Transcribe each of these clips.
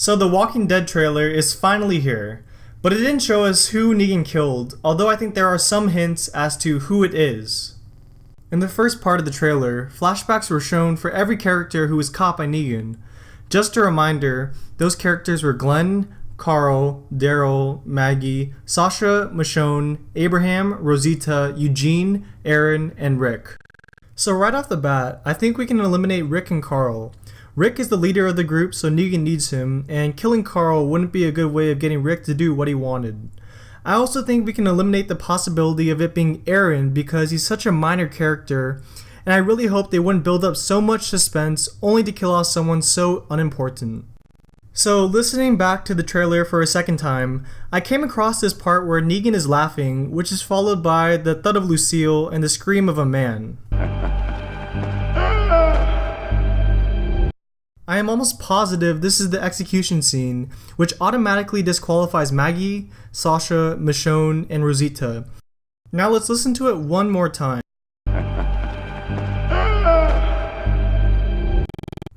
So the Walking Dead trailer is finally here, but it didn't show us who Negan killed, although I think there are some hints as to who it is. In the first part of the trailer, flashbacks were shown for every character who was caught by Negan. Just a reminder, those characters were Glenn, Carl, Daryl, Maggie, Sasha, Michonne, Abraham, Rosita, Eugene, Aaron, and Rick. So right off the bat, I think we can eliminate Rick and Carl. Rick is the leader of the group, so Negan needs him, and killing Carl wouldn't be a good way of getting Rick to do what he wanted. I also think we can eliminate the possibility of it being Aaron because he's such a minor character, and I really hope they wouldn't build up so much suspense only to kill off someone so unimportant. So listening back to the trailer for a second time, I came across this part where Negan is laughing, which is followed by the thud of Lucille and the scream of a man. I am almost positive this is the execution scene, which automatically disqualifies Maggie, Sasha, Michonne, and Rosita. Now let's listen to it one more time.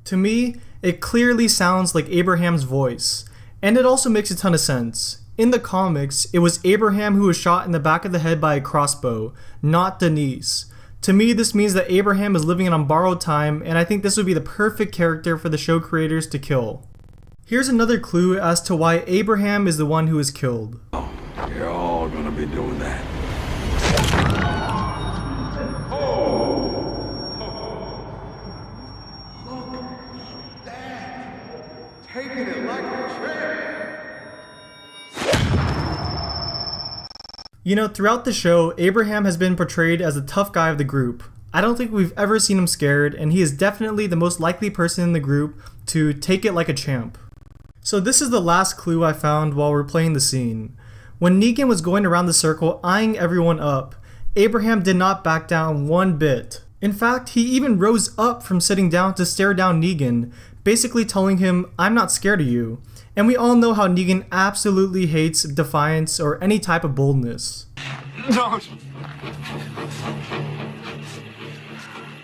To me, it clearly sounds like Abraham's voice, and it also makes a ton of sense. In the comics, it was Abraham who was shot in the back of the head by a crossbow, not Denise. To me, this means that Abraham is living on borrowed time, and I think this would be the perfect character for the show creators to kill. Here's another clue as to why Abraham is the one who is killed. Oh, you're all gonna be doing that. Look, Dad, taking it like a champ. You know, throughout the show, Abraham has been portrayed as the tough guy of the group. I don't think we've ever seen him scared, and he is definitely the most likely person in the group to take it like a champ. So this is the last clue I found while replaying the scene. When Negan was going around the circle eyeing everyone up, Abraham did not back down one bit. In fact, he even rose up from sitting down to stare down Negan, basically telling him, "I'm not scared of you." And we all know how Negan absolutely hates defiance or any type of boldness. Don't.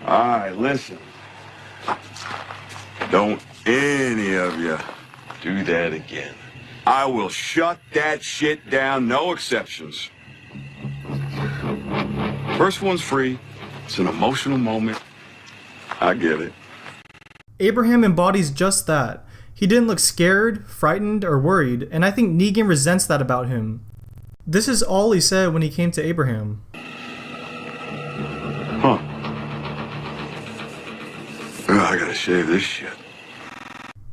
Alright, listen. Don't any of you do that again. I will shut that shit down, no exceptions. First one's free. It's an emotional moment. I get it. Abraham embodies just that. He didn't look scared, frightened, or worried, and I think Negan resents that about him. This is all he said when he came to Abraham. Huh. I gotta shave this shit.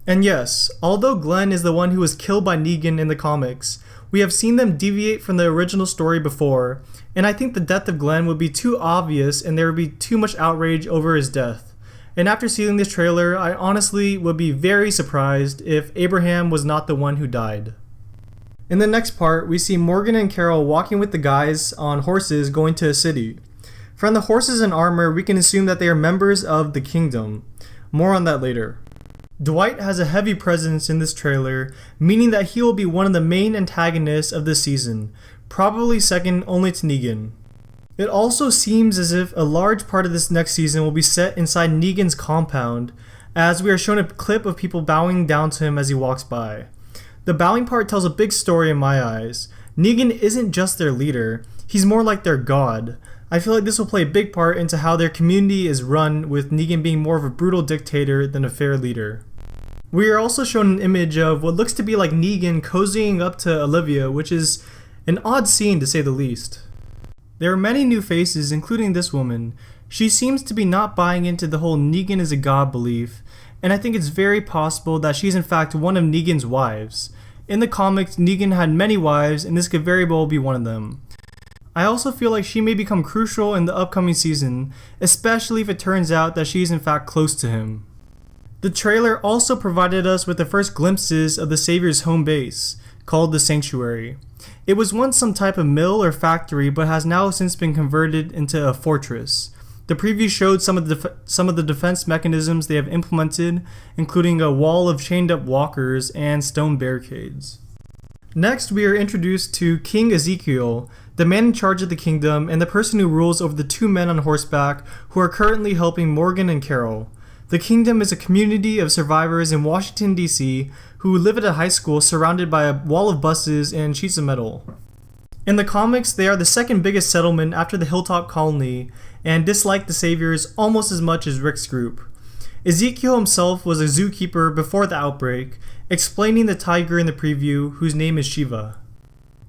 And yes, although Glenn is the one who was killed by Negan in the comics, we have seen them deviate from the original story before, and I think the death of Glenn would be too obvious and there would be too much outrage over his death. And after seeing this trailer, I honestly would be very surprised if Abraham was not the one who died. In the next part, we see Morgan and Carol walking with the guys on horses going to a city. From the horses and armor, we can assume that they are members of the kingdom. More on that later. Dwight has a heavy presence in this trailer, meaning that he will be one of the main antagonists of this season, probably second only to Negan. It also seems as if a large part of this next season will be set inside Negan's compound, as we are shown a clip of people bowing down to him as he walks by. The bowing part tells a big story in my eyes. Negan isn't just their leader, he's more like their god. I feel like this will play a big part into how their community is run, with Negan being more of a brutal dictator than a fair leader. We are also shown an image of what looks to be like Negan cozying up to Olivia, which is an odd scene to say the least. There are many new faces, including this woman. She seems to be not buying into the whole Negan is a god belief, and I think it's very possible that she's in fact one of Negan's wives. In the comics, Negan had many wives, and this could very well be one of them. I also feel like she may become crucial in the upcoming season, especially if it turns out that she's in fact close to him. The trailer also provided us with the first glimpses of the Savior's home base, called the Sanctuary. It was once some type of mill or factory, but has now since been converted into a fortress. The preview showed some of the defense mechanisms they have implemented, including a wall of chained up walkers and stone barricades. Next, we are introduced to King Ezekiel, the man in charge of the kingdom and the person who rules over the two men on horseback who are currently helping Morgan and Carol. The Kingdom is a community of survivors in Washington, D.C. who live at a high school surrounded by a wall of buses and sheets of metal. In the comics, they are the second biggest settlement after the Hilltop Colony and dislike the Saviors almost as much as Rick's group. Ezekiel himself was a zookeeper before the outbreak, explaining the tiger in the preview, whose name is Shiva.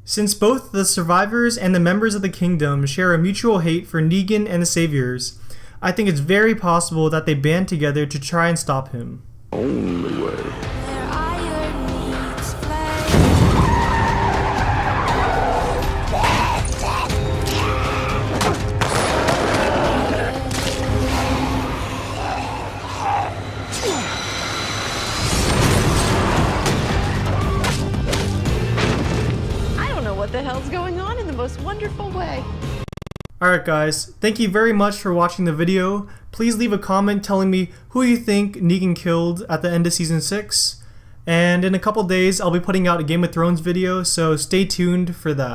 Since both the survivors and the members of the Kingdom share a mutual hate for Negan and the Saviors, I think it's very possible that they band together to try and stop him. Only way. What the hell's going on in the most wonderful way? Alright guys, thank you very much for watching the video. Please leave a comment telling me who you think Negan killed at the end of Season 6. And in a couple days I'll be putting out a Game of Thrones video, so stay tuned for that.